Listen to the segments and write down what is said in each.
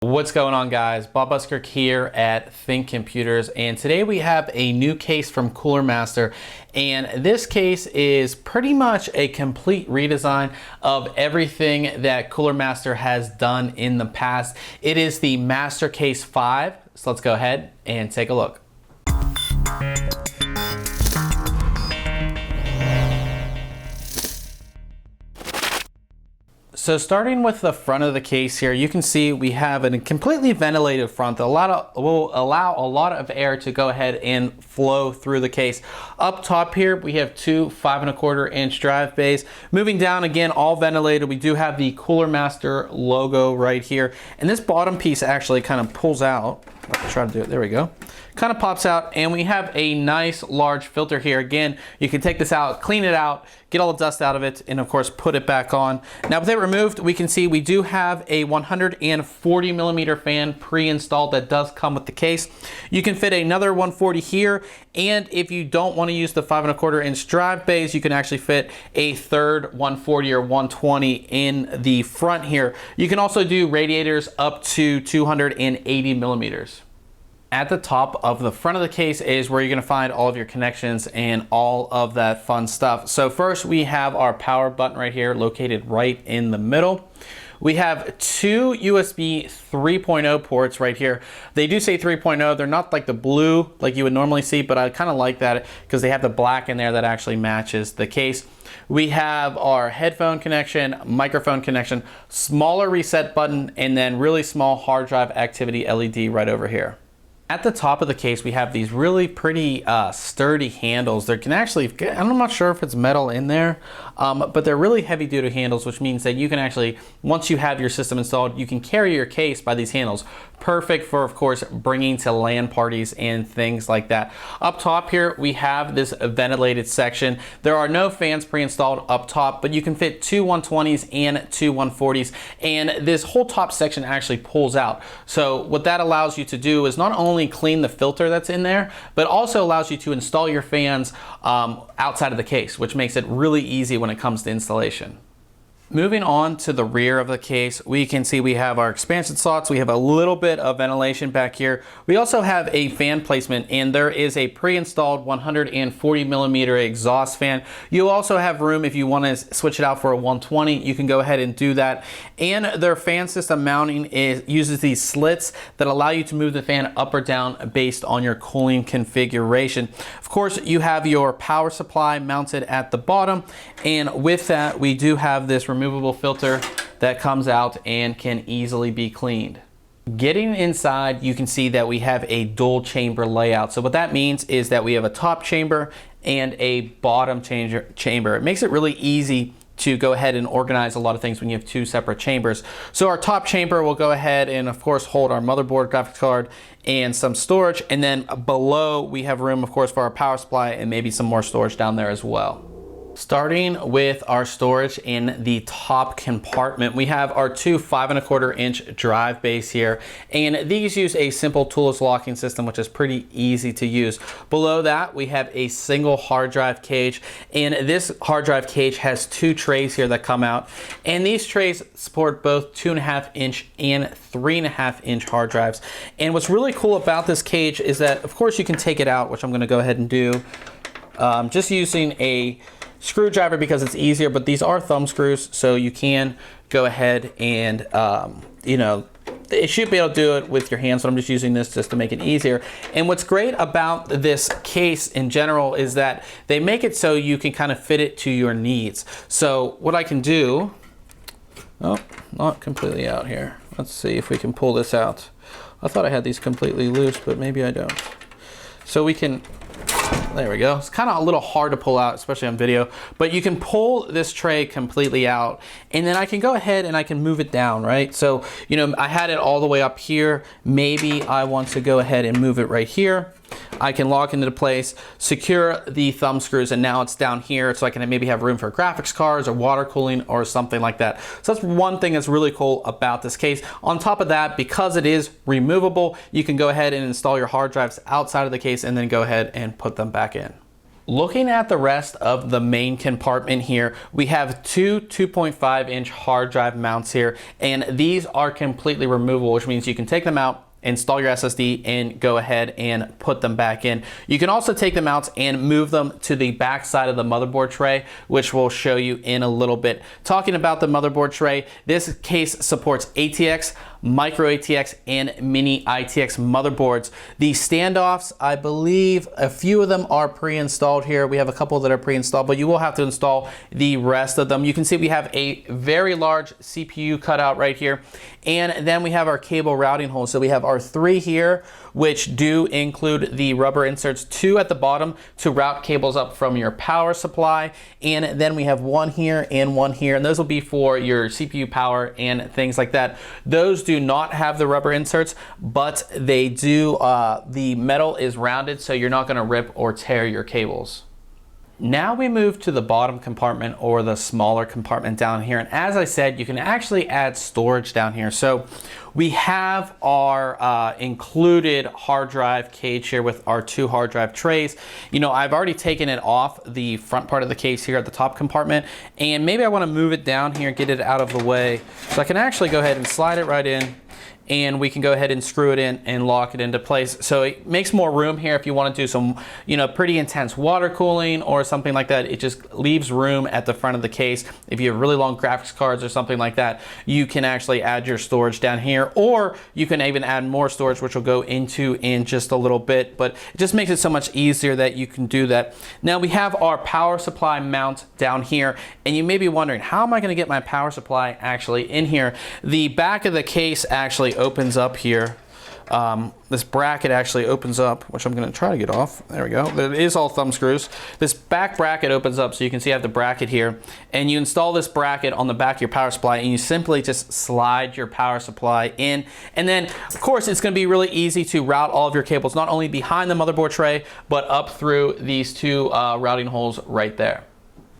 What's going on, guys? Bob Buskirk here at ThinkComputers, and today we have a new case from Cooler Master, and this case is pretty much a complete redesign of everything that Cooler Master has done in the past. It is the MasterCase 5, so let's go ahead and take a look. So starting with the front of the case here, you can see we have a completely ventilated front that will allow a lot of air to go ahead and flow through the case. Up top here, we have two 5¼ inch drive bays. Moving down, again, all ventilated. We do have the Cooler Master logo right here. And this bottom piece actually kind of pulls out. I'll try to do it, there we go. Kind of pops out, and we have a nice large filter here. Again, you can take this out, clean it out, get all the dust out of it, and of course put it back on. Now with it removed, we can see we do have a 140mm fan pre-installed that does come with the case. You can fit another 140 here, and if you don't want to use the 5¼ inch drive bays, you can actually fit a third 140 or 120 in the front here. You can also do radiators up to 280mm. At the top of the front of the case is where you're going to find all of your connections and all of that fun stuff. So first we have our power button right here, located right in the middle. We have two USB 3.0 ports right here. They do say 3.0. They're not like the blue like you would normally see, but I kind of like that because they have the black in there that actually matches the case. We have our headphone connection, microphone connection, smaller reset button, and then really small hard drive activity LED right over here. At the top of the case, we have these really pretty sturdy handles. They can actually, I'm not sure if it's metal in there, but they're really heavy duty handles, which means that you can actually, once you have your system installed, you can carry your case by these handles. Perfect for, of course, bringing to LAN parties and things like that. Up top here, we have this ventilated section. There are no fans pre-installed up top, but you can fit two 120s and two 140s, and this whole top section actually pulls out. So what that allows you to do is not only clean the filter that's in there, but also allows you to install your fans outside of the case, which makes it really easy when it comes to installation. Moving on to the rear of the case, we can see we have our expansion slots. We have a little bit of ventilation back here. We also have a fan placement, and there is a pre-installed 140mm exhaust fan. You also have room if you want to switch it out for a 120, you can go ahead and do that. And their fan system mounting uses these slits that allow you to move the fan up or down based on your cooling configuration. Of course, you have your power supply mounted at the bottom, and with that, we do have this removable filter that comes out and can easily be cleaned. Getting inside, you can see that we have a dual chamber layout. So what that means is that we have a top chamber and a bottom chamber. It makes it really easy to go ahead and organize a lot of things when you have two separate chambers. So our top chamber will go ahead and of course hold our motherboard, graphics card, and some storage. And then below we have room, of course, for our power supply and maybe some more storage down there as well. Starting with our storage in the top compartment, we have our two 5¼ inch drive bays here, and these use a simple toolless locking system, which is pretty easy to use. Below that, we have a single hard drive cage, and this hard drive cage has two trays here that come out, and these trays support both 2.5 inch and 3.5 inch hard drives. And what's really cool about this cage is that, of course, you can take it out, which I'm going to go ahead and do, just using a screwdriver because it's easier, but these are thumb screws, so you can go ahead and you know, you should be able to do it with your hands, but I'm just using this just to make it easier. And what's great about this case in general is that they make it so you can kind of fit it to your needs. So what I can do, oh, not completely out here. Let's see if we can pull this out. I thought I had these completely loose, but maybe I don't. So we can, there we go. It's kind of a little hard to pull out, especially on video, but you can pull this tray completely out, and then I can go ahead and I can move it down, right? So, you know, I had it all the way up here. Maybe I want to go ahead and move it right here. I can lock into place, secure the thumb screws, and now it's down here, so I can maybe have room for graphics cards or water cooling or something like that. So that's one thing that's really cool about this case. On top of that, because it is removable, you can go ahead and install your hard drives outside of the case and then go ahead and put them back in. Looking at the rest of the main compartment here, we have two 2.5-inch hard drive mounts here, and these are completely removable, which means you can take them out, install your SSD, and go ahead and put them back in. You can also take them out and move them to the back side of the motherboard tray, which we'll show you in a little bit. Talking about the motherboard tray, this case supports ATX, micro ATX, and mini ITX motherboards. The standoffs, I believe a few of them are pre-installed here. We have a couple that are pre-installed, but you will have to install the rest of them. You can see we have a very large CPU cutout right here, and then we have our cable routing holes. So we have our 3 here, which do include the rubber inserts, 2 at the bottom to route cables up from your power supply, and then we have 1 here and 1 here, and those will be for your CPU power and things like that. Those do not have the rubber inserts, but they do, the metal is rounded, so you're not gonna rip or tear your cables. Now we move to the bottom compartment, or the smaller compartment down here. And as I said, you can actually add storage down here. So we have our included hard drive cage here with our 2 hard drive trays. You know, I've already taken it off the front part of the case here at the top compartment, and maybe I want to move it down here, get it out of the way. So I can actually go ahead and slide it right in, and we can go ahead and screw it in and lock it into place. So it makes more room here if you want to do some, you know, pretty intense water cooling or something like that. It just leaves room at the front of the case. If you have really long graphics cards or something like that, you can actually add your storage down here, or you can even add more storage, which we'll go into in just a little bit, but it just makes it so much easier that you can do that. Now we have our power supply mount down here, and you may be wondering, how am I going to get my power supply actually in here? The back of the case actually opens up here. This bracket actually opens up, which I'm going to try to get off. There we go. It is all thumb screws. This back bracket opens up, so you can see I have the bracket here, and you install this bracket on the back of your power supply, and you simply just slide your power supply in. And then of course it's going to be really easy to route all of your cables, not only behind the motherboard tray, but up through these 2 routing holes right there.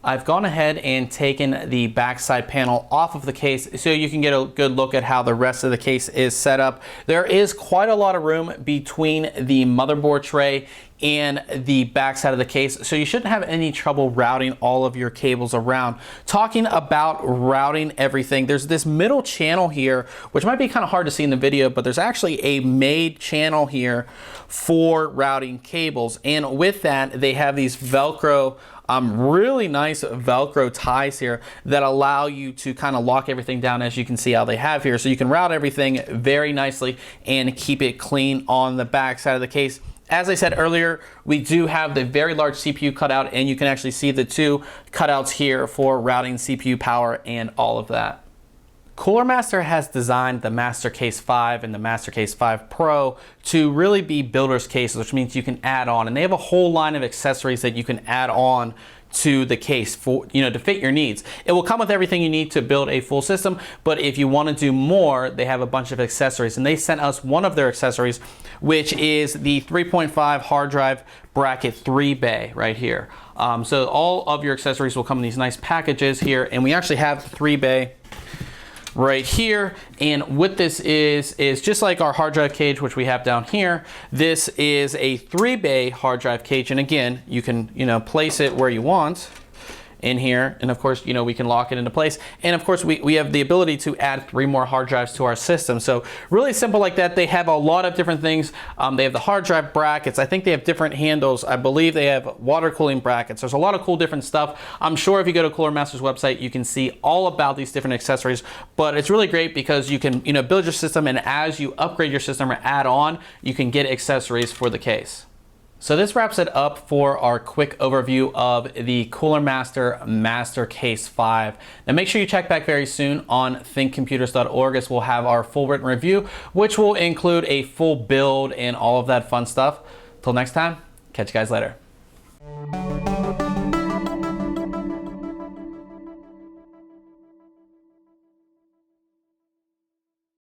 I've gone ahead and taken the backside panel off of the case so you can get a good look at how the rest of the case is set up. There is quite a lot of room between the motherboard tray and the backside of the case, so you shouldn't have any trouble routing all of your cables around. Talking about routing everything, there's this middle channel here, which might be kind of hard to see in the video, but there's actually a made channel here for routing cables, and with that they have these Velcro, really nice Velcro ties here that allow you to kind of lock everything down, as you can see how they have here. So you can route everything very nicely and keep it clean on the back side of the case. As I said earlier, we do have the very large CPU cutout, and you can actually see the 2 cutouts here for routing CPU power and all of that. Cooler Master has designed the MasterCase 5 and the MasterCase 5 Pro to really be builder's cases, which means you can add on, and they have a whole line of accessories that you can add on to the case for, you know, to fit your needs. It will come with everything you need to build a full system, but if you want to do more, they have a bunch of accessories, and they sent us one of their accessories, which is the 3.5 hard drive bracket 3 bay right here. So all of your accessories will come in these nice packages here, and we actually have the 3 bay right here. And what this is just like our hard drive cage, which we have down here. This is a 3 bay hard drive cage, and again, you can, you know, place it where you want in here, and of course, you know, we can lock it into place, and of course we have the ability to add 3 more hard drives to our system. So really simple like that. They have a lot of different things. They have the hard drive brackets. I think they have different handles. I believe they have water cooling brackets. There's a lot of cool different stuff. I'm sure if you go to Cooler Master's website, you can see all about these different accessories, but it's really great because you can, you know, build your system, and as you upgrade your system or add on, you can get accessories for the case. So this wraps it up for our quick overview of the Cooler Master MasterCase 5. Now make sure you check back very soon on ThinkComputers.org, as we'll have our full written review, which will include a full build and all of that fun stuff. Till next time, catch you guys later.